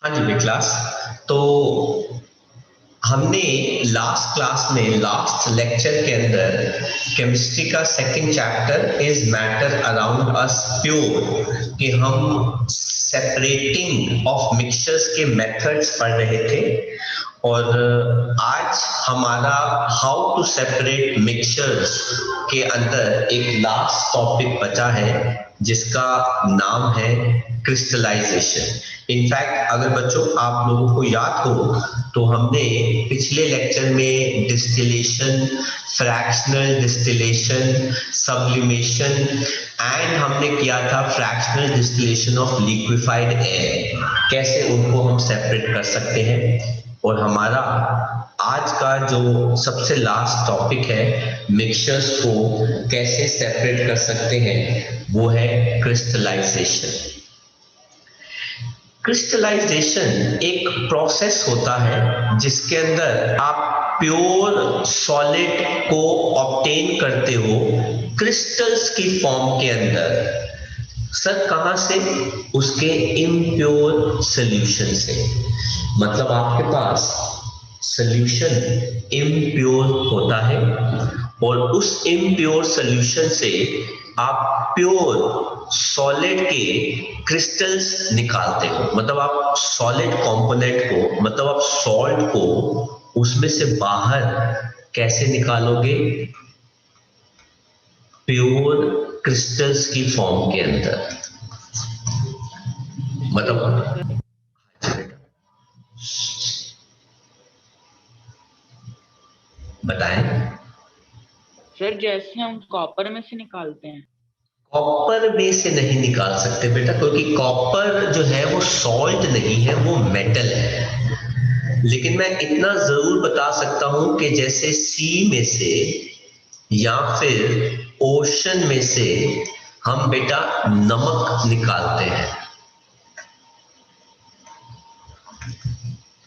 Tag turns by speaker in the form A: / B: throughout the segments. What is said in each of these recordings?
A: हाँ जी विक्लास। तो हमने लास्ट क्लास में लास्ट लेक्चर के अंदर केमिस्ट्री का second chapter is matter around us pure कि हम सेपरेटिंग ऑफ मिक्सचर्स के मेथड्स पढ़ रहे थे। और आज हमारा हाउ टू सेपरेट मिक्सचर्स के अंदर एक लास्ट टॉपिक बचा है जिसका नाम है क्रिस्टलाइजेशन। इनफैक्ट अगर बच्चों आप लोगों को याद हो तो हमने पिछले लेक्चर में distillation, fractional distillation, sublimation and हमने किया था fractional distillation of liquefied air, कैसे उनको हम सेपरेट कर सकते हैं। और हमारा आज का जो सबसे लास्ट टॉपिक है मिक्सचर्स को कैसे सेपरेट कर सकते हैं वो है क्रिस्टलाइजेशन। क्रिस्टलाइजेशन एक प्रोसेस होता है जिसके अंदर आप प्योर सॉलिड को ऑब्टेन करते हो क्रिस्टल्स की फॉर्म के अंदर। सर कहां से? उसके इम्प्योर सॉल्यूशन से। मतलब आपके पास सॉल्यूशन इम्प्योर होता है और उस इम्प्योर सॉल्यूशन से आप प्योर सॉलिड के क्रिस्टल्स निकालते हो। मतलब आप सॉलिड कंपोनेंट को, मतलब आप सॉल्ट को उसमें से बाहर कैसे निकालोगे? प्योर क्रिस्टल्स की फॉर्म के अंदर।
B: तो सर
A: मतलब बताएं।
B: सर जैसे हम कॉपर में से निकालते हैं।
A: कॉपर में से नहीं निकाल सकते बेटा, क्योंकि कॉपर जो है वो सॉल्ट नहीं है, वो मेटल है। लेकिन मैं इतना जरूर बता सकता हूं कि जैसे सी में से या फिर ओशन में से हम बेटा नमक निकालते हैं।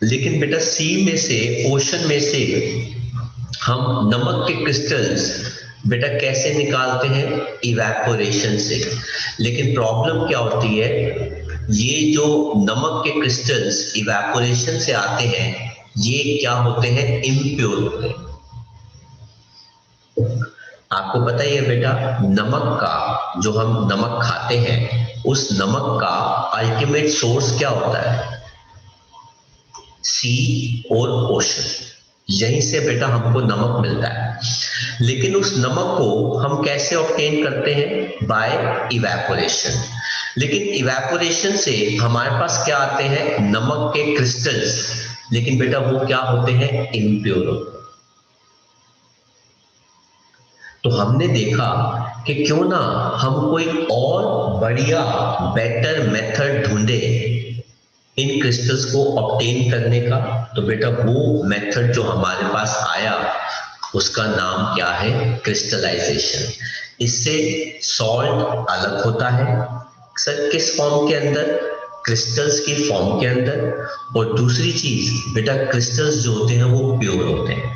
A: लेकिन बेटा सी में से, ओशन में से हम नमक के क्रिस्टल्स बेटा कैसे निकालते हैं? इवेपोरेशन से। लेकिन प्रॉब्लम क्या होती है, ये जो नमक के क्रिस्टल्स इवेपोरेशन से आते हैं ये क्या होते हैं? इम्प्योर होते हैं। आपको पता ही है बेटा, नमक का जो हम नमक खाते हैं उस नमक का अल्टीमेट सोर्स क्या होता है? सी और ओशन। यहीं से बेटा हमको नमक मिलता है। लेकिन उस नमक को हम कैसे ऑब्टेन करते हैं? Bye evaporation. लेकिन इवेपोरेशन से हमारे पास क्या आते हैं? नमक के क्रिस्टल्स। लेकिन बेटा वो क्या होते हैं? इम्प्योर होते हैं। तो हमने देखा कि क्यों ना हम कोई और बढ़िया बेटर मेथड ढूंढे इन क्रिस्टल्स को ऑब्टेन करने का। तो बेटा वो मेथड जो हमारे पास आया उसका नाम क्या है? क्रिस्टलाइजेशन। इससे सॉल्ट अलग होता है सर, किस फॉर्म के अंदर? क्रिस्टल्स की फॉर्म के अंदर। और दूसरी चीज बेटा, क्रिस्टल्स जो होते हैं वो प्योर होते हैं।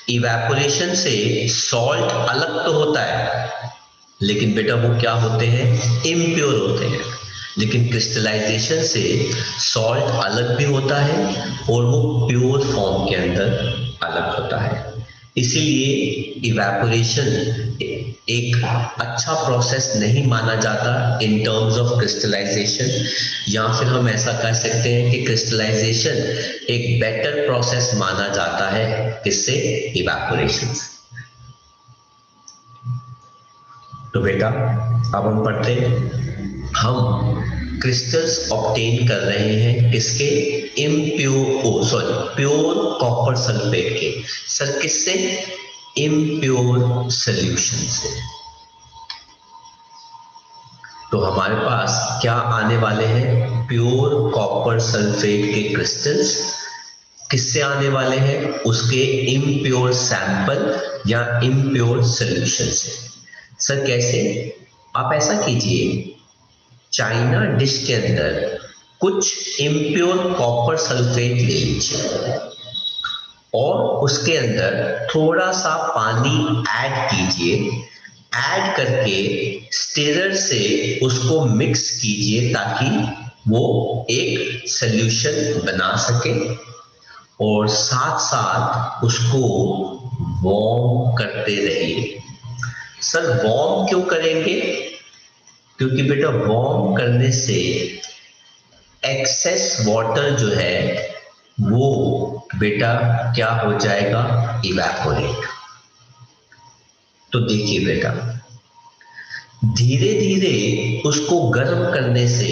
A: इवेपोरेशन से सॉल्ट अलग तो होता है लेकिन बेटा वो क्या होते हैं? इम्प्योर होते हैं। लेकिन क्रिस्टलाइजेशन से सॉल्ट अलग भी होता है और वो प्योर फॉर्म के अंदर अलग होता है। इसीलिए इवेपोरेशन एक अच्छा प्रोसेस नहीं माना जाता इन टर्म्स ऑफ क्रिस्टलाइजेशन। या फिर हम ऐसा कह सकते हैं कि क्रिस्टलाइजेशन एक बेटर प्रोसेस माना जाता है। किससे? इवेपोरेशन से। तो बेटा अब हम पढ़ते हैं। हम क्रिस्टल्स ऑब्टेन कर रहे हैं किसके? प्योर कॉपर सल्फेट के। सर किससे? इम्प्योर सॉल्यूशन से। तो हमारे पास क्या आने वाले हैं? प्योर कॉपर सल्फेट के क्रिस्टल्स। किससे आने वाले हैं? उसके इम्प्योर सैंपल या इम्प्योर सॉल्यूशन से। सर कैसे? आप ऐसा कीजिए, चाइना डिश के अंदर कुछ इम्प्योर कॉपर सल्फेट ले लीजिए और उसके अंदर थोड़ा सा पानी ऐड कीजिए। ऐड करके स्टिरर से उसको मिक्स कीजिए ताकि वो एक सॉल्यूशन बना सके और साथ साथ उसको वार्म करते रहिए। सर वार्म क्यों करेंगे? क्योंकि बेटा वार्म करने से एक्सेस वाटर जो है वो बेटा क्या हो जाएगा? इवैपोरेट। तो देखिए बेटा, धीरे धीरे उसको गर्म करने से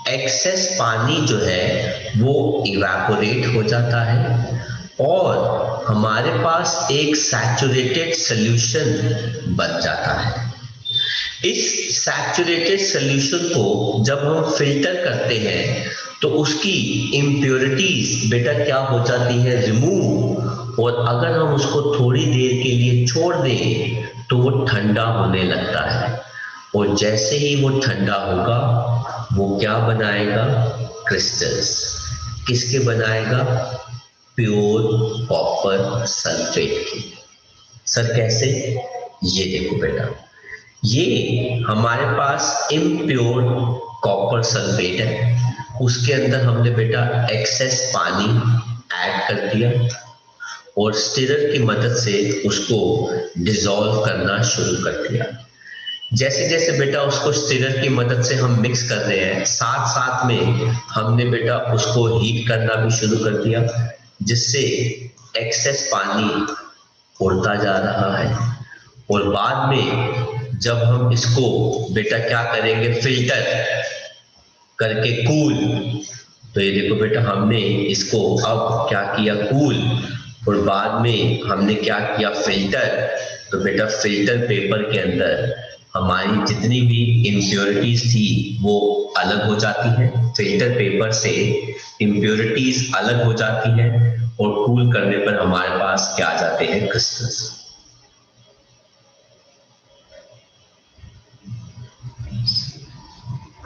A: एक्सेस पानी जो है वो इवैपोरेट हो जाता है और हमारे पास एक सैचुरेटेड सॉल्यूशन बन जाता है। इस सैचुरेटेड सॉल्यूशन को जब हम फिल्टर करते हैं तो उसकी इम्प्योरिटीज बेटा क्या हो जाती है? रिमूव। और अगर हम उसको थोड़ी देर के लिए छोड़ दें तो वो ठंडा होने लगता है और जैसे ही वो ठंडा होगा वो क्या बनाएगा? क्रिस्टल्स। किसके बनाएगा? प्योर कॉपर सल्फेट की। सर कैसे? ये देखो बेटा, ये हमारे पास इम्प्योर कॉपर सल्फेट है, उसके अंदर हमने बेटा एक्सेस पानी ऐड कर दिया और स्टिरर की मदद से उसको डिसॉल्व करना शुरू कर दिया। जैसे जैसे बेटा उसको स्टिरर की मदद से हम मिक्स कर रहे हैं, साथ साथ में हमने बेटा उसको हीट करना भी शुरू कर दिया, जिससे एक्सेस पानी उड़ता जा रहा है और बाद में जब हम इसको बेटा क्या करेंगे? फिल्टर करके कूल। तो ये देखो बेटा, हमने इसको अब क्या किया? कूल। और बाद में हमने क्या किया? फिल्टर। तो बेटा फिल्टर पेपर के अंदर हमारी जितनी भी इम्प्योरिटीज थी वो अलग हो जाती है, फिल्टर पेपर से इम्प्योरिटीज अलग हो जाती है और कूल करने पर हमारे पास क्या आ जाते हैं? क्रिस्टल्स।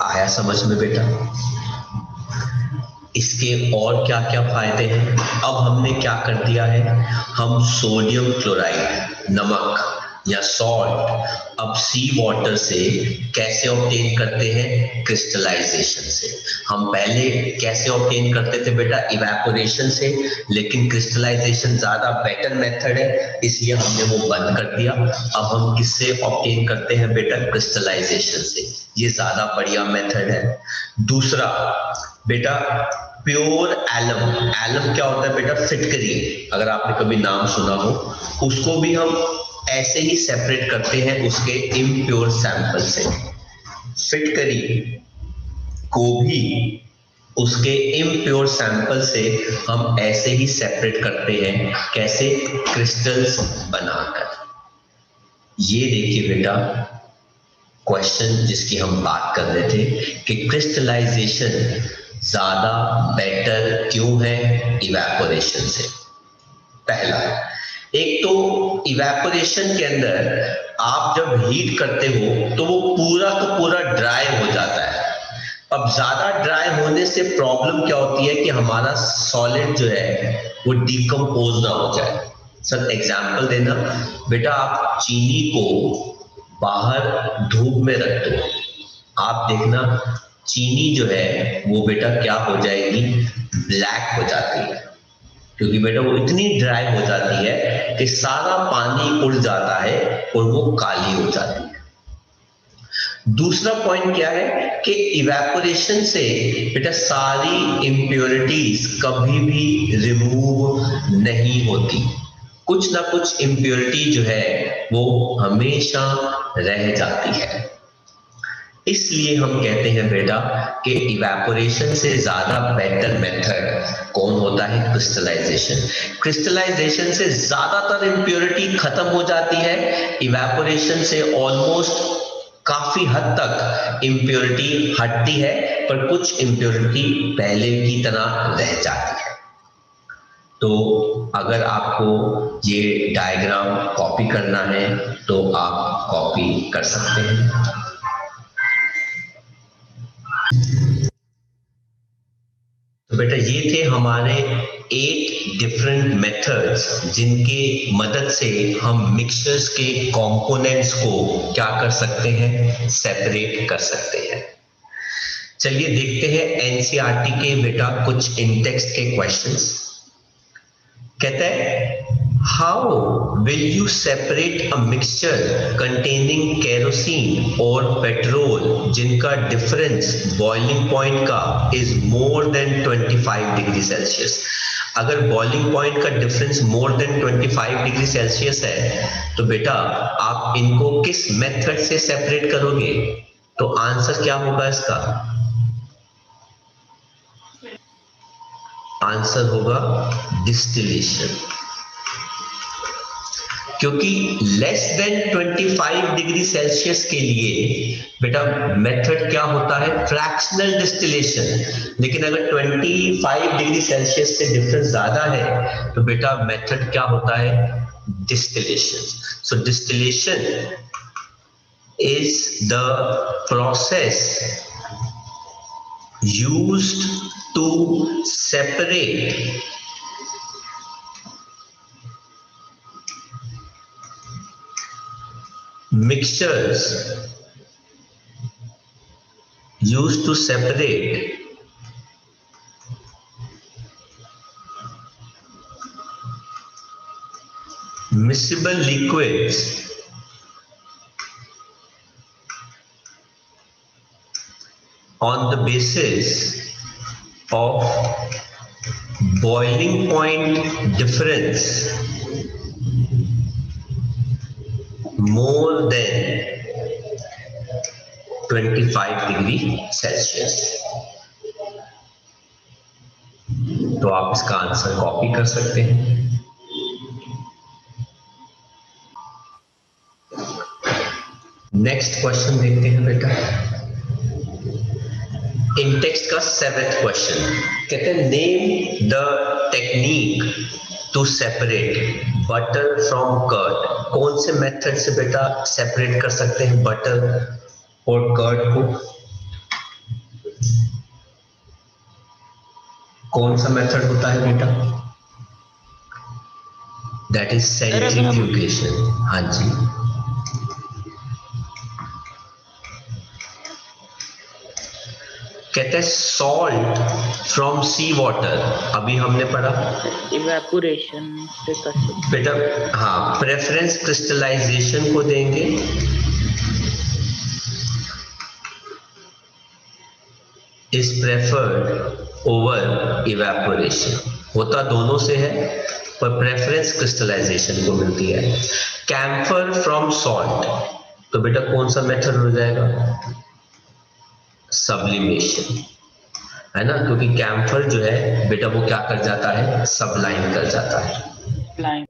A: आया समझ में बेटा? इसके और क्या क्या फायदे हैं? अब हमने क्या कर दिया है? हम सोडियम क्लोराइड, नमक या सॉल्ट, अब सी वाटर से कैसे ऑब्टेन करते हैं? क्रिस्टलाइजेशन से। हम पहले कैसे ऑब्टेन करते थे बेटा? इवेपोरेशन से, लेकिन क्रिस्टलाइजेशन ज्यादा बेटर मेथड है इसलिए हमने वो बंद कर दिया। अब हम किससे ऑब्टेन करते हैं बेटा? क्रिस्टलाइजेशन से। ये ज्यादा बढ़िया मेथड है। दूसरा बेटा प्योर एलम। एलम क्या होता है बेटा? फिटकरी, अगर आपने कभी नाम सुना हो, उसको भी हम ऐसे ही सेपरेट करते हैं उसके इम्प्योर सैंपल से। फिटकरी को भी उसके इम्प्योर सैंपल से हम ऐसे ही सेपरेट करते हैं। कैसे? क्रिस्टल्स बनाकर। ये देखिए बेटा क्वेश्चन जिसकी हम बात कर रहे थे कि क्रिस्टलाइजेशन ज्यादा बेटर क्यों है इवेपोरेशन से। पहला, एक तो इवेपोरेशन के अंदर आप जब हीट करते हो तो वो पूरा का पूरा ड्राई हो जाता है। अब ज्यादा ड्राई होने से प्रॉब्लम क्या होती है कि हमारा सॉलिड जो है वो डिकम्पोज ना हो जाए। सर एग्जांपल देना बेटा, आप चीनी को बाहर धूप में रख दो, आप देखना चीनी जो है वो बेटा क्या हो जाएगी? ब्लैक हो जाती है, क्योंकि बेटा वो इतनी ड्राई हो जाती है कि सारा पानी उड़ जाता है और वो काली हो जाती है। दूसरा पॉइंट क्या है कि इवेपोरेशन से बेटा सारी इम्प्योरिटीज कभी भी रिमूव नहीं होती, कुछ ना कुछ इम्प्योरिटी जो है वो हमेशा रह जाती है। इसलिए हम कहते हैं बेटा कि इवेपोरेशन से ज्यादा बेटर मेथड कौन होता है? क्रिस्टलाइजेशन। क्रिस्टलाइजेशन से ज्यादातर इम्प्योरिटी खत्म हो जाती है, इवेपोरेशन से ऑलमोस्ट काफी हद तक इम्प्योरिटी हटती है, पर कुछ इम्प्योरिटी पहले की तरह रह जाती है। तो अगर आपको ये डायग्राम कॉपी करना है तो आप कॉपी कर सकते हैं। तो बेटा ये थे हमारे 8 डिफरेंट मेथड्स जिनके मदद से हम मिक्सचर्स के कंपोनेंट्स को क्या कर सकते हैं? सेपरेट कर सकते हैं। चलिए देखते हैं एनसीईआरटी के बेटा कुछ इन टेक्स्ट के क्वेश्चंस। कहता है how will you separate a mixture containing kerosene और पेट्रोल जिनका डिफरेंस बॉइलिंग पॉइंट का is more than 25 degree Celsius. अगर बॉइलिंग पॉइंट का difference more than 25 degree Celsius है तो बेटा आप इनको किस मेथड से सेपरेट करोगे? तो आंसर क्या होगा इसका? आंसर होगा डिस्टिलेशन। क्योंकि लेस देन 25 डिग्री सेल्सियस के लिए बेटा मेथड क्या होता है? Fractional distillation. लेकिन अगर 25 डिग्री सेल्सियस से डिफरेंस ज्यादा है तो बेटा मेथड क्या होता है? Distillation. So distillation is the process used to separate mixtures, used to separate miscible liquids on the basis of boiling point difference more than 25 degree Celsius. तो आप इसका आंसर कॉपी कर सकते हैं। नेक्स्ट क्वेश्चन देखते हैं बेटा। इन टेक्स्ट का 7th क्वेश्चन कहते हैं name the technique to separate butter from curd. कौन से मेथड से बेटा सेपरेट कर सकते हैं बटर और कर्ड को? कौन सा मेथड होता है बेटा? That is centrifugation. हाँ जी, कहते हैं सॉल्ट फ्रॉम सी वाटर। अभी हमने पढ़ा
B: इवेपोरेशन से कर सकते
A: बेटा। हाँ, प्रेफरेंस क्रिस्टलाइजेशन को देंगे, इज प्रेफर्ड ओवर इवेपोरेशन। होता दोनों से है पर प्रेफरेंस क्रिस्टलाइजेशन को मिलती है। कैम्फर फ्रॉम सॉल्ट, तो बेटा कौन सा मेथड हो जाएगा? सब्लिमेशन, है ना, क्योंकि कैम्फर जो है बेटा वो क्या कर जाता है? सबलाइन कर जाता है।
B: लाइन।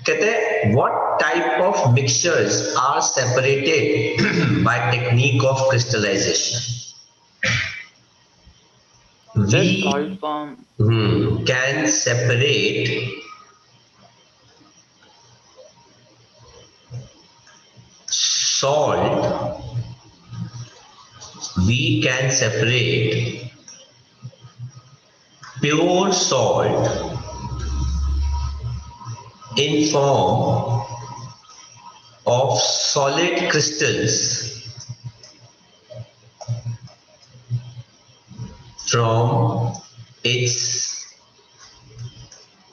A: कहते हैं what type of mixtures are separated by technique of crystallization?
B: The salt form
A: can separate salt, we can separate pure salt in form of solid crystals from its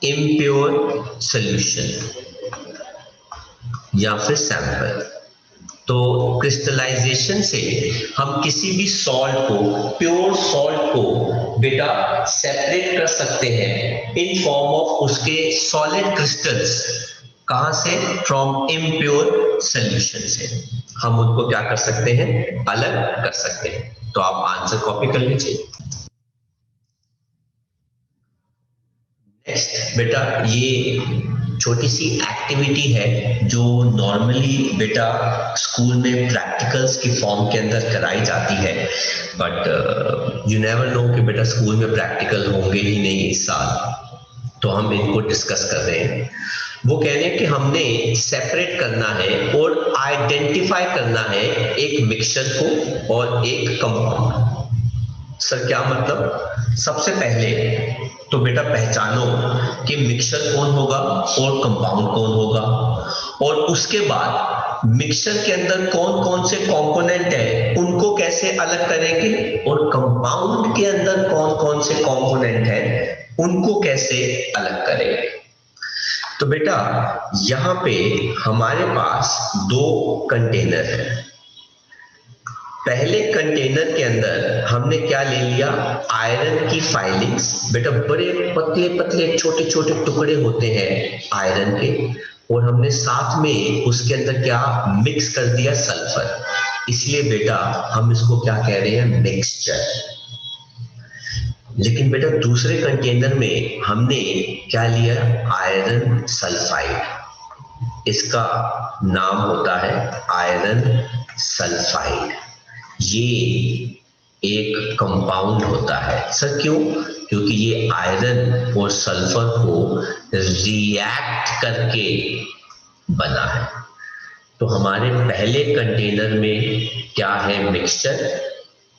A: impure solution या फिर sample. तो crystallisation से हम किसी भी salt को, pure salt को बेटा सेपरेट कर सकते हैं इन फॉर्म ऑफ उसके सॉलिड क्रिस्टल्स। कहां से? फ्रॉम इम्प्योर सॉल्यूशन से हम उनको क्या कर सकते हैं? अलग कर सकते हैं। तो आप आंसर कॉपी कर लीजिए। नेक्स्ट बेटा, ये छोटी सी एक्टिविटी है जो नॉर्मली बेटा स्कूल में प्रैक्टिकल्स की फॉर्म के अंदर कराई जाती है, बट यू नेवर नो कि बेटा स्कूल में प्रैक्टिकल होंगे ही नहीं इस साल, तो हम इनको डिस्कस कर रहे हैं। वो कह रहे हैं कि हमने सेपरेट करना है और आइडेंटिफाई करना है एक मिक्सचर को और एक कंपाउंड। सर क्या मतलब? सबसे पहले तो बेटा पहचानो कि मिक्सचर कौन होगा और कंपाउंड कौन होगा, और उसके बाद मिक्सचर के अंदर कौन कौन से कंपोनेंट है उनको कैसे अलग करेंगे, और कंपाउंड के अंदर कौन कौन से कंपोनेंट है उनको कैसे अलग करेंगे। तो बेटा यहां पे हमारे पास दो कंटेनर है। पहले कंटेनर के अंदर हमने क्या ले लिया, आयरन की फाइलिंग्स। बेटा बड़े पतले पतले छोटे छोटे टुकड़े होते हैं आयरन के, और हमने साथ में उसके अंदर क्या मिक्स कर दिया, सल्फर। इसलिए बेटा हम इसको क्या कह रहे हैं, मिक्सचर। लेकिन बेटा दूसरे कंटेनर में हमने क्या लिया, आयरन सल्फाइड। इसका नाम होता है आयरन सल्फाइड। ये एक कंपाउंड होता है। सर क्यों? क्योंकि ये आयरन और सल्फर को रिएक्ट करके बना है। तो हमारे पहले कंटेनर में क्या है, मिक्सचर,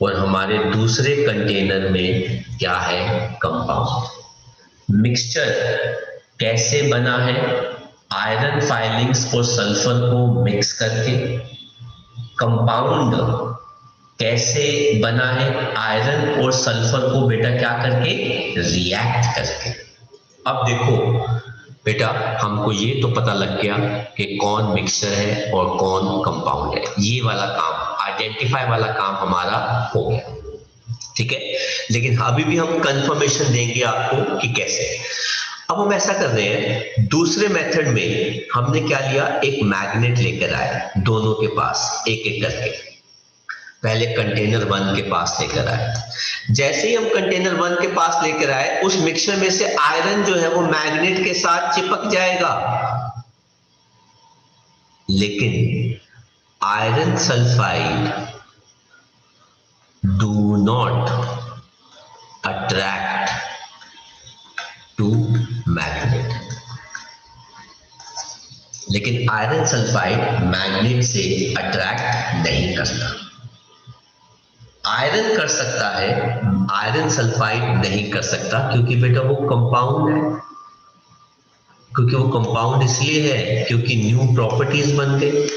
A: और हमारे दूसरे कंटेनर में क्या है, कंपाउंड। मिक्सचर कैसे बना है, आयरन फाइलिंग्स और सल्फर को मिक्स करके। कंपाउंड कैसे बना है, आयरन और सल्फर को बेटा क्या करके, रिएक्ट करके। अब देखो बेटा हमको ये तो पता लग गया कि कौन मिक्सचर है और कौन कंपाउंड है। ये वाला काम, आइडेंटिफाई वाला काम हमारा हो गया, ठीक है। लेकिन अभी भी हम कंफर्मेशन देंगे आपको कि कैसे। अब हम ऐसा कर रहे हैं, दूसरे मेथड में हमने क्या लिया, एक मैग्नेट लेकर आए दोनों के पास एक एक करके। पहले कंटेनर 1 के पास लेकर आए। जैसे ही हम कंटेनर 1 के पास लेकर आए, उस मिक्सचर में से आयरन जो है वो मैग्नेट के साथ चिपक जाएगा, लेकिन iron sulphide do not attract to magnet. लेकिन आयरन सल्फाइड मैग्नेट से अट्रैक्ट नहीं करता। आयरन कर सकता है, आयरन सल्फाइड नहीं कर सकता, क्योंकि बेटा वो कंपाउंड है। क्योंकि वो कंपाउंड इसलिए है क्योंकि न्यू प्रॉपर्टीज बन गई।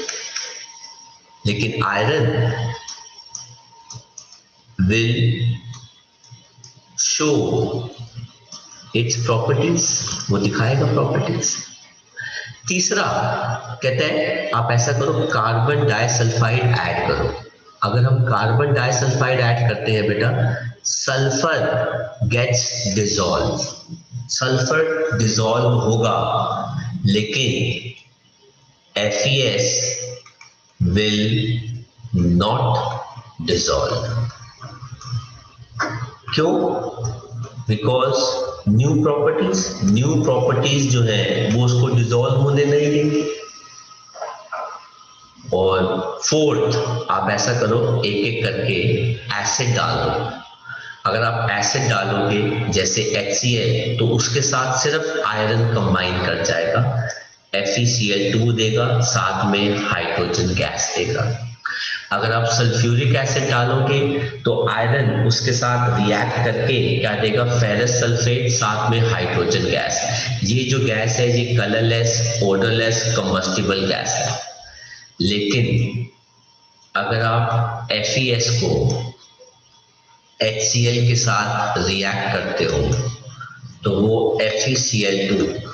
A: लेकिन iron will show its properties, वो दिखाएगा प्रॉपर्टीज। तीसरा कहता है आप ऐसा करो, कार्बन डाइसल्फाइड ऐड करो। अगर हम कार्बन डाइसल्फाइड ऐड करते हैं बेटा, sulphur gets dissolve. Sulphur dissolve होगा, लेकिन FeS विल नॉट डिसॉल्व। क्यों? बिकॉज न्यू प्रॉपर्टीज जो है वो उसको डिसॉल्व होने नहीं देंगे। और फोर्थ, आप ऐसा करो एक एक करके एसिड डालो। अगर आप एसिड डालोगे जैसे HCl, तो उसके साथ सिर्फ आयरन कंबाइन कर जाएगा, FeCl2 देगा, साथ में हाइड्रोजन गैस देगा। अगर आप सल्फ्यूरिक एसिड डालोगे तो आयरन उसके साथ रिएक्ट करके क्या देगा, फेरस सल्फेट, साथ में हाइड्रोजन गैस। ये जो गैस है ये कलरलेस, ओडरलेस, कंबस्टिबल गैस है। लेकिन अगर आप FeS को HCl के साथ रिएक्ट करते हो तो वो FeCl2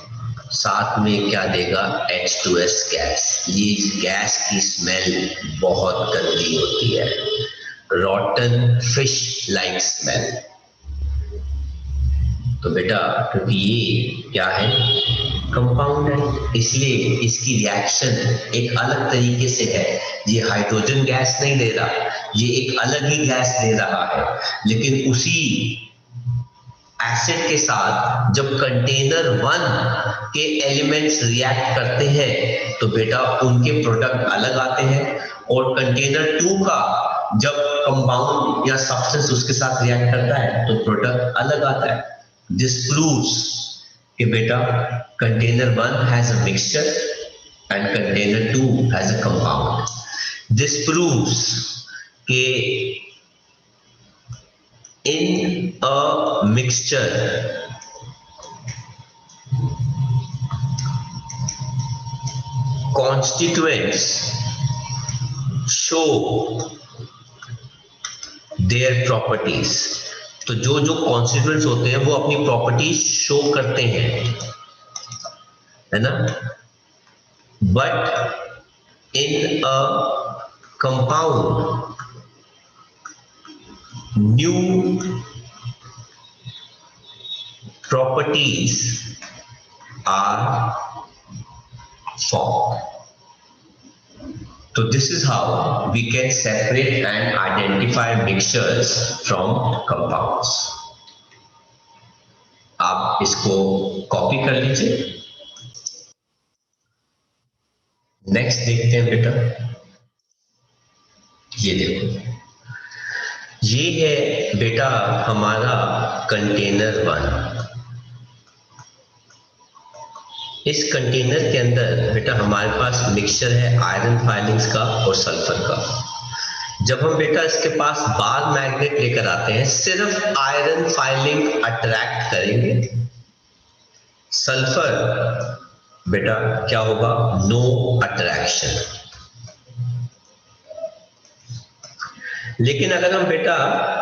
A: साथ में क्या देगा, H2S गैस। ये गैस की स्मेल बहुत गंदी होती है, रॉटन फिश लाइक स्मेल। तो बेटा क्योंकि ये क्या है, कंपाउंड है, इसलिए इसकी रिएक्शन एक अलग तरीके से है। ये हाइड्रोजन गैस नहीं दे रहा, ये एक अलग ही गैस दे रहा है। लेकिन उसी एसिड के साथ जब कंटेनर 1 के एलिमेंट्स रिएक्ट करते हैं तो बेटा उनके प्रोडक्ट अलग आते हैं, और कंटेनर 2 का जब कंपाउंड या सब्सटेंस उसके साथ रिएक्ट करता है तो प्रोडक्ट अलग आता है। दिस प्रूव्स कि बेटा container 1 has a mixture and container 2 has a compound. This proves कि in a mixture constituents show their properties. तो जो जो कॉन्स्टिट्यूएंट्स होते हैं वो अपनी प्रॉपर्टीज शो करते हैं, है ना। But in a compound new properties are formed. So this is how we can separate and identify mixtures from compounds. आप इसको कॉपी कर लीजिए। नेक्स्ट देखते हैं बेटा, ये देखो, ये है बेटा हमारा कंटेनर 1। इस कंटेनर के अंदर बेटा हमारे पास मिक्सचर है आयरन फाइलिंग्स का और सल्फर का। जब हम बेटा इसके पास बार मैग्नेट लेकर आते हैं, सिर्फ आयरन फाइलिंग अट्रैक्ट करेंगे, सल्फर बेटा क्या होगा, नो अट्रैक्शन। लेकिन अगर हम बेटा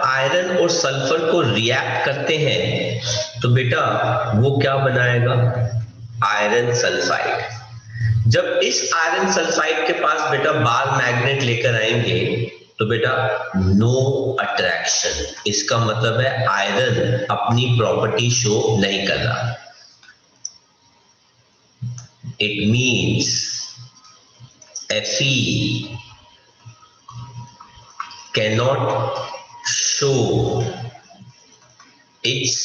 A: आयरन और सल्फर को रिएक्ट करते हैं तो बेटा वो क्या बनाएगा, आयरन सल्फाइड। जब इस आयरन सल्फाइड के पास बेटा बार मैग्नेट लेकर आएंगे तो बेटा नो अट्रैक्शन। इसका मतलब है आयरन अपनी प्रॉपर्टी शो नहीं कर रहा। It means Fe cannot show its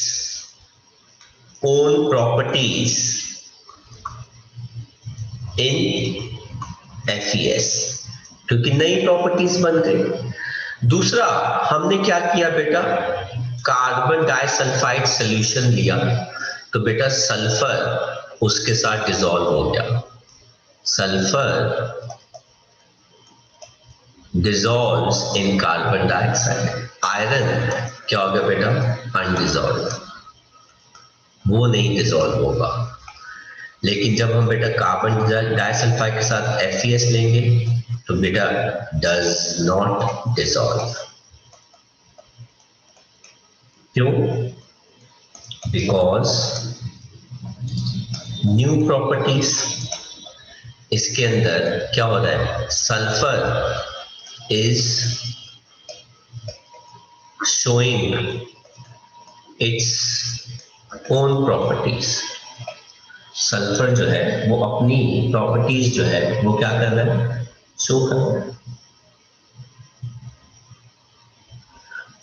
A: own properties in FeS, क्योंकि नई प्रॉपर्टीज बन गई। दूसरा हमने क्या किया बेटा, कार्बन डाइसल्फाइड सॉल्यूशन लिया तो बेटा सल्फर उसके साथ डिसॉल्व हो गया। Sulphur dissolves in carbon dioxide। Iron क्या हो गया बेटा, अनडिसॉल्व, वो नहीं डिसॉल्व होगा। लेकिन जब हम बेटा कार्बन डाइसल्फाइड के साथ FeS लेंगे तो बेटा डज नॉट डिसॉल्व। क्यों? Because new properties. इसके अंदर क्या हो रहा है, sulphur is showing its own properties। Sulphur जो है वो अपनी प्रॉपर्टीज जो है वो क्या कर रहा है, शो कर रहा है।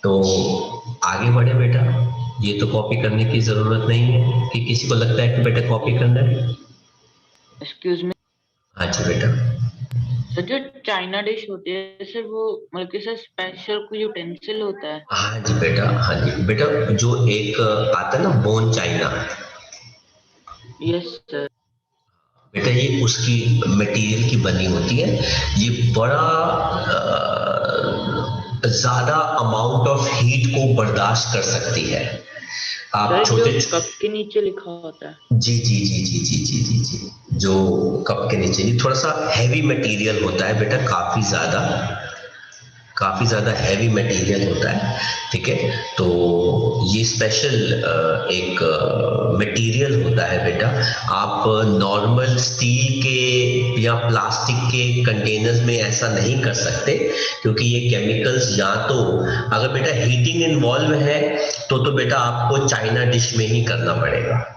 A: तो आगे बढ़े बेटा, ये तो कॉपी करने की जरूरत नहीं है कि किसी को लगता है कि बेटा कॉपी करना है।
B: Excuse me.
A: हाँ जी बेटा।
B: सर जो चाइना डिश होती है सर, वो मतलब कि सर स्पेशल कोई यूटेंसिल होता है?
A: हाँ जी बेटा, हाँ जी बेटा, जो एक आता है ना बोन चाइना,
B: यस सर।
A: बेटा ये उसकी मटेरियल की बनी होती है। ये बड़ा ज्यादा अमाउंट ऑफ हीट को बर्दाश्त कर सकती है। आप
B: सर
A: छोटे
B: जो कप के नीचे लिखा होता है।
A: जी जी जी जी जी जी जी जी, जो कप के नीचे, ये थोड़ा सा हैवी मटेरियल होता है बेटा, काफी ज्यादा हैवी मटेरियल होता है। ठीक है, तो ये स्पेशल एक मटेरियल होता है बेटा। आप नॉर्मल स्टील के या प्लास्टिक के कंटेनर्स में ऐसा नहीं कर सकते, क्योंकि ये केमिकल्स या तो अगर बेटा हीटिंग इन्वॉल्व है तो बेटा आपको चाइना डिश में ही करना पड़ेगा।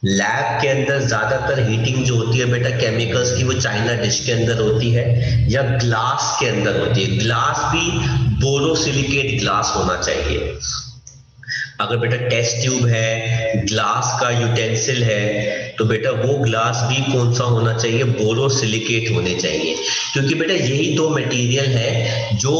A: लैब के अंदर ज्यादातर हीटिंग जो होती है बेटा केमिकल्स की, वो चाइना डिश के अंदर होती है या ग्लास के अंदर होती है। ग्लास भी बोरोसिलिकेट ग्लास होना चाहिए। अगर बेटा टेस्ट ट्यूब है, ग्लास का यूटेंसिल है, तो बेटा वो ग्लास भी कौन सा होना चाहिए, बोरोसिलिकेट होने चाहिए। क्योंकि बेटा यही दो मटेरियल है जो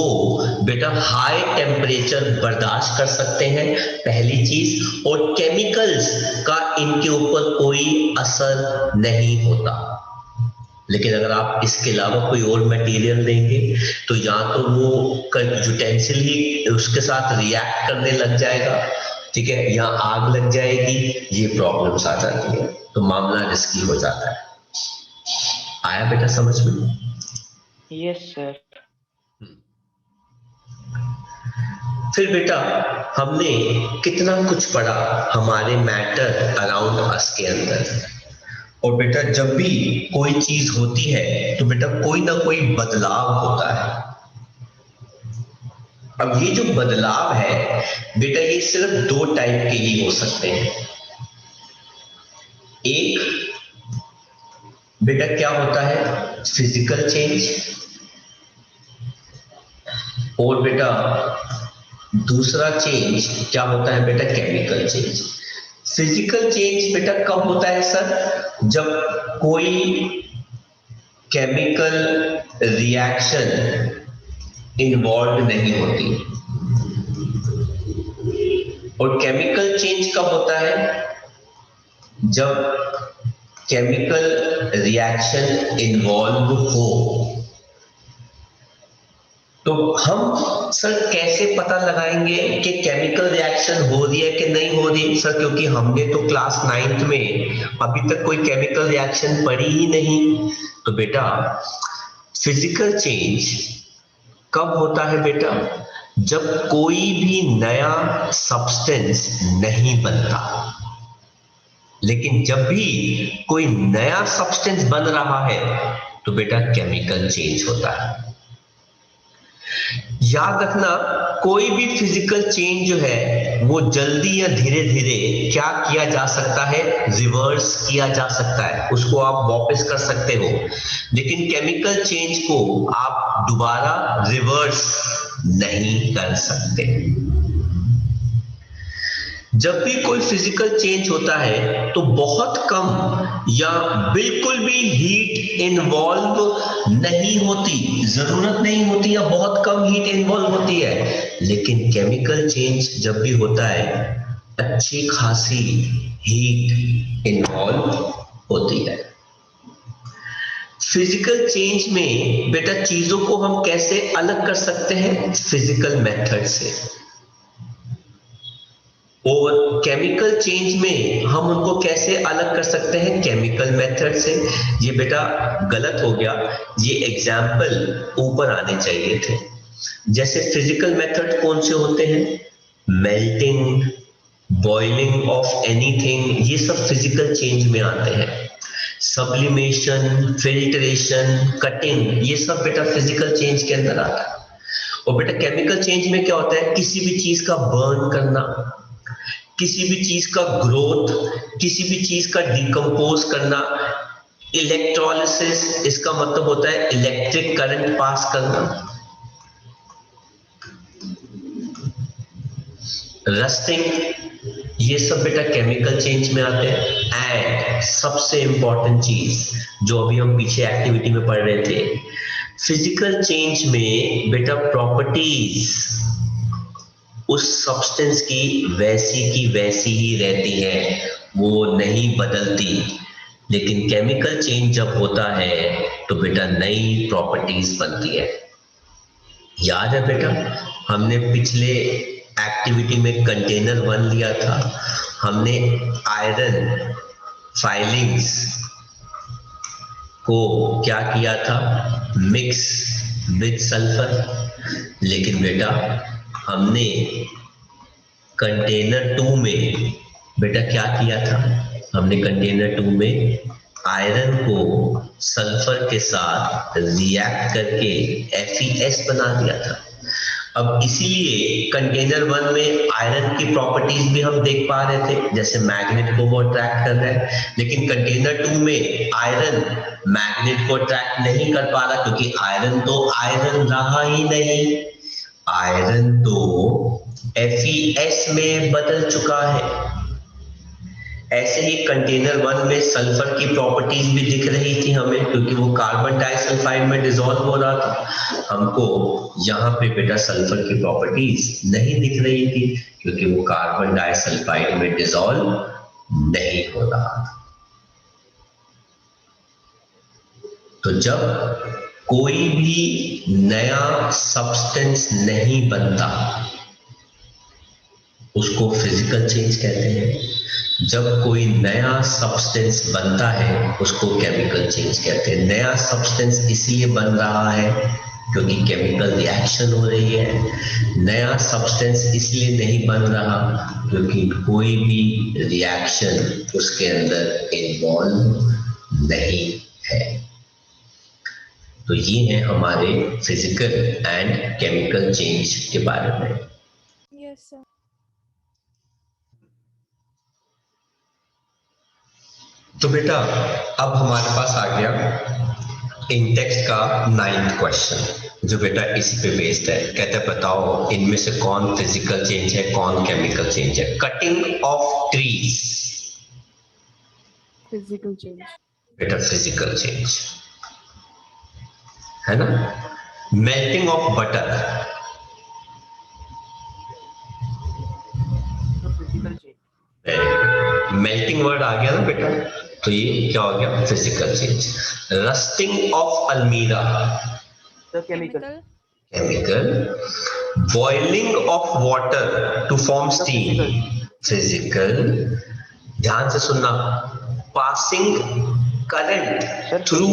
A: बेटा हाई टेम्परेचर बर्दाश्त कर सकते हैं, पहली चीज, और केमिकल्स का इनके ऊपर कोई असर नहीं होता। लेकिन अगर आप इसके अलावा कोई और मटेरियल देंगे तो या तो वो यूटेंसिल ही उसके साथ रिएक्ट करने लग जाएगा, ठीक है, या आग लग जाएगी, ये प्रॉब्लम्स आ जाती है, तो मामला रिस्की हो जाता है। आया बेटा समझ में?
B: Yes sir.
A: फिर बेटा हमने कितना कुछ पढ़ा हमारे मैटर अराउंड अस के अंदर। और बेटा जब भी कोई चीज होती है तो बेटा कोई ना कोई बदलाव होता है। अब ये जो बदलाव है बेटा ये सिर्फ दो टाइप के ही हो सकते हैं। एक बेटा क्या होता है फिजिकल चेंज, और बेटा दूसरा चेंज क्या होता है बेटा केमिकल चेंज। फिजिकल चेंज बेटा कब होता है सर, जब कोई केमिकल रिएक्शन इन्वॉल्व नहीं होती। और केमिकल चेंज कब होता है, जब केमिकल रिएक्शन इन्वॉल्व हो। तो हम सर कैसे पता लगाएंगे कि केमिकल रिएक्शन हो रही है कि नहीं हो रही सर, क्योंकि हमने तो क्लास 9th में अभी तक कोई केमिकल रिएक्शन पढ़ी ही नहीं। तो बेटा फिजिकल चेंज कब होता है बेटा, जब कोई भी नया सब्सटेंस नहीं बनता। लेकिन जब भी कोई नया सब्सटेंस बन रहा है तो बेटा केमिकल चेंज होता है। याद रखना कोई भी फिजिकल चेंज जो है वो जल्दी या धीरे धीरे क्या किया जा सकता है, रिवर्स किया जा सकता है, उसको आप वापस कर सकते हो। लेकिन केमिकल चेंज को आप दोबारा रिवर्स नहीं कर सकते। जब भी कोई फिजिकल चेंज होता है तो बहुत कम या बिल्कुल भी हीट इन्वॉल्व नहीं होती, जरूरत नहीं होती या बहुत कम हीट इन्वॉल्व होती है। लेकिन केमिकल चेंज जब भी होता है अच्छी खासी हीट इन्वॉल्व होती है। फिजिकल चेंज में बेटा चीजों को हम कैसे अलग कर सकते हैं, फिजिकल मेथड से। और केमिकल चेंज में हम उनको कैसे अलग कर सकते हैं, केमिकल मेथड से। ये बेटा गलत हो गया, ये एग्जाम्पल ऊपर आने चाहिए थे। जैसे फिजिकल मेथड कौन से होते हैं, मेल्टिंग, बॉइलिंग ऑफ एनीथिंग, ये सब फिजिकल चेंज में आते हैं। सब्लिमेशन, फिल्ट्रेशन, कटिंग, ये सब बेटा फिजिकल चेंज के अंदर आता है। और बेटा केमिकल चेंज में क्या होता है, किसी भी चीज का बर्न करना, किसी भी चीज का ग्रोथ, किसी भी चीज का डिकम्पोज करना। इलेक्ट्रोलिसिस, इसका मतलब होता है इलेक्ट्रिक करंट पास करना। रस्टिंग, ये सब बेटा केमिकल चेंज में आते हैं। एंड सबसे इंपॉर्टेंट चीज जो अभी हम पीछे एक्टिविटी में पढ़ रहे थे, फिजिकल चेंज में बेटा प्रॉपर्टीज उस सब्सटेंस की वैसी ही रहती है, वो नहीं बदलती। लेकिन केमिकल चेंज जब होता है तो बेटा नई प्रॉपर्टीज बनती है। याद है बेटा हमने पिछले एक्टिविटी में कंटेनर 1 लिया था, हमने आयरन फाइलिंग्स को क्या किया था, मिक्स विद सल्फर। लेकिन बेटा हमने कंटेनर 2 में बेटा क्या किया था, हमने कंटेनर 2 में आयरन को सल्फर के साथ रिएक्ट करके FeS बना दिया था। अब इसीलिए कंटेनर 1 में आयरन की प्रॉपर्टीज भी हम देख पा रहे थे, जैसे मैग्नेट को वो अट्रैक्ट कर रहा है। लेकिन कंटेनर 2 में आयरन मैग्नेट को अट्रैक्ट नहीं कर पा रहा, क्योंकि आयरन तो आयरन रहा ही नहीं, आयरन तो FeS में बदल चुका है। ऐसे ही कंटेनर 1 में सल्फर की प्रॉपर्टीज भी दिख रही थी हमें, क्योंकि वो कार्बन डाइसल्फाइड में डिसॉल्व हो रहा था। हमको यहाँ पे बेटा सल्फर की प्रॉपर्टीज नहीं दिख रही थी, क्योंकि वो कार्बन डाइसल्फाइड में डिसॉल्व नहीं हो रहा था। तो जब कोई भी नया सब्सटेंस नहीं बनता उसको फिजिकल चेंज कहते हैं। जब कोई नया सब्सटेंस बनता है उसको केमिकल चेंज कहते हैं। नया सब्सटेंस इसलिए बन रहा है क्योंकि केमिकल रिएक्शन हो रही है। नया सब्सटेंस इसलिए नहीं बन रहा क्योंकि कोई भी रिएक्शन उसके अंदर इन्वॉल्व नहीं है। तो ये है हमारे फिजिकल एंड केमिकल चेंज के बारे में।
C: Yes sir.
A: तो बेटा अब हमारे पास आ गया इन टेक्स्ट का 9th क्वेश्चन, जो बेटा इसी पे बेस्ड है। कहते हैं बताओ इनमें से कौन फिजिकल चेंज है, कौन केमिकल चेंज है। Cutting of trees,
C: physical change.
A: बेटा फिजिकल चेंज है ना। Melting of butter,
D: physical change.
A: Melting word आ गया ना बेटा, तो ये क्या हो गया, फिजिकल चेंज। रस्टिंग ऑफ अलमीरा,
D: chemical.
A: Chemical. Boiling of water to form steam, physical. ध्यान से सुनना। पासिंग करंट थ्रू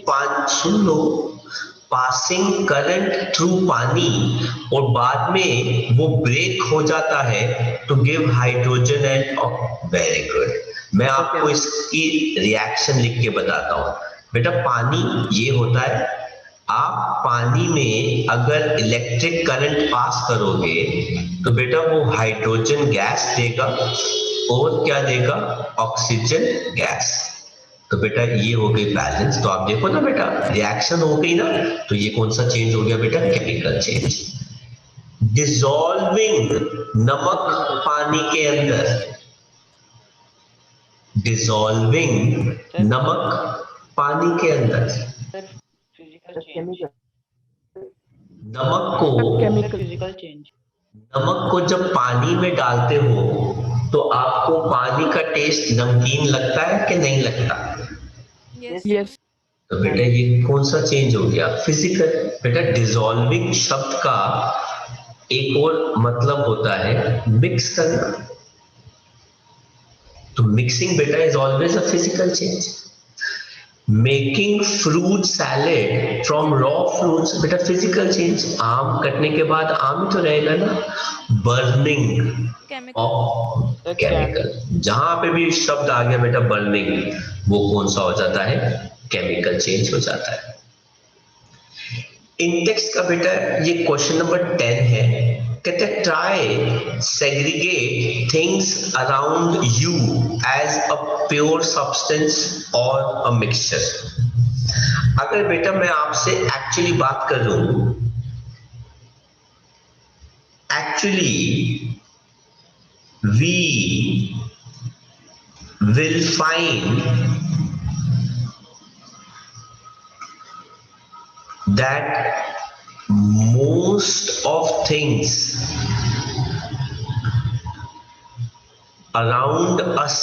A: पानी, सुन लो, पासिंग करंट थ्रू पानी और बाद में वो ब्रेक हो जाता है to give hydrogen and, very good. मैं आपको इसकी रिएक्शन लिख के बताता हूं। बेटा पानी ये होता है, आप पानी में अगर इलेक्ट्रिक करंट पास करोगे तो बेटा वो हाइड्रोजन गैस देगा और क्या देगा, ऑक्सीजन गैस। तो बेटा ये हो गई बैलेंस। तो आप देखो ना बेटा, रिएक्शन हो गई ना, तो ये कौन सा चेंज हो गया बेटा, केमिकल चेंज। डिसॉल्विंग नमक पानी के अंदर, डिसॉल्विंग नमक पानी के अंदर।
D: केमिकल।
A: नमक को,
B: फिजिकल चेंज।
A: नमक को जब पानी में डालते हो तो आपको पानी का टेस्ट नमकीन लगता है कि नहीं लगता?
C: यस।
A: तो बेटा ये कौन सा चेंज हो गया, फिजिकल। बेटा डिसॉल्विंग शब्द का एक और मतलब होता है मिक्स करना। तो मिक्सिंग बेटा is always a physical change. Making fruit salad from raw fruits, बेटा फिजिकल चेंज। आम कटने के बाद आम ही तो रहेगा ना। बर्निंग ऑफ केमिकल, जहां पे भी शब्द आ गया बेटा बर्निंग, वो कौन सा हो जाता है, केमिकल चेंज हो जाता है। इंडेक्स का बेटा ये क्वेश्चन नंबर 10 है। कहते हैं try segregate things around you as a pure substance और अ मिक्सचर। अगर बेटा मैं आपसे एक्चुअली बात करूं, actually we will find that most of things around us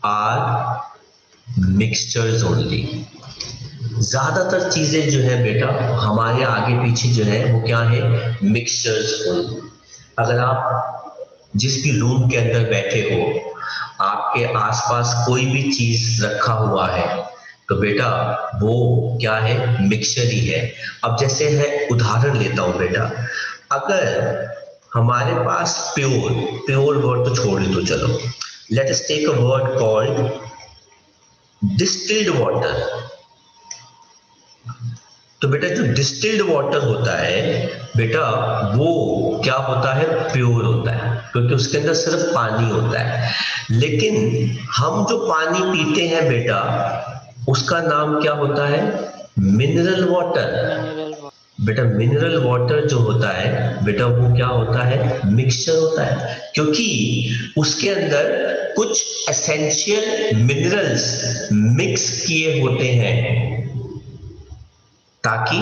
A: are mixtures only। ज्यादातर चीजें जो है बेटा हमारे आगे पीछे जो है वो क्या है, मिक्सचर्स only। अगर आप जिस भी रूम के अंदर बैठे हो, आपके आसपास कोई भी चीज रखा हुआ है तो बेटा वो क्या है, मिक्सचर ही है। अब जैसे है उदाहरण लेता हूं बेटा, अगर हमारे पास प्योर, प्योर वर्ड तो छोड़ दो, चलो let us take a word called distilled water. तो बेटा जो डिस्टिल्ड वाटर होता है बेटा वो क्या होता है, प्योर होता है, क्योंकि उसके अंदर सिर्फ पानी होता है। लेकिन हम जो पानी पीते हैं बेटा उसका नाम क्या होता है, मिनरल वाटर। बेटा मिनरल वाटर जो होता है बेटा वो क्या होता है, मिक्सचर होता है, क्योंकि उसके अंदर कुछ एसेंशियल मिनरल्स मिक्स किए होते हैं ताकि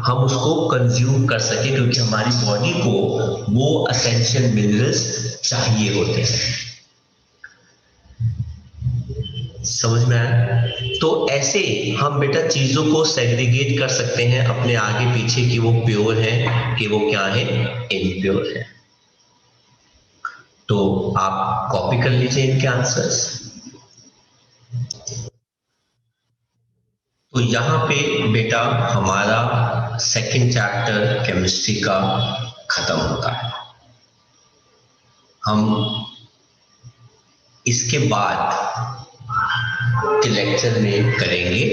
A: हम उसको कंज्यूम कर सके, क्योंकि हमारी बॉडी को वो एसेंशियल मिनरल्स चाहिए होते हैं। समझ में आया? तो ऐसे हम बेटा चीजों को सेग्रीगेट कर सकते हैं अपने आगे पीछे कि वो प्योर है कि वो क्या है, इम्प्योर है। तो आप कॉपी कर लीजिए इनके आंसर्स। तो यहां पे बेटा हमारा सेकंड चैप्टर केमिस्ट्री का खत्म होता है। हम इसके बाद के लेक्चर में करेंगे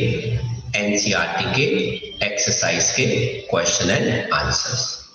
A: एनसीईआरटी के एक्सरसाइज के क्वेश्चन एंड आंसर्स।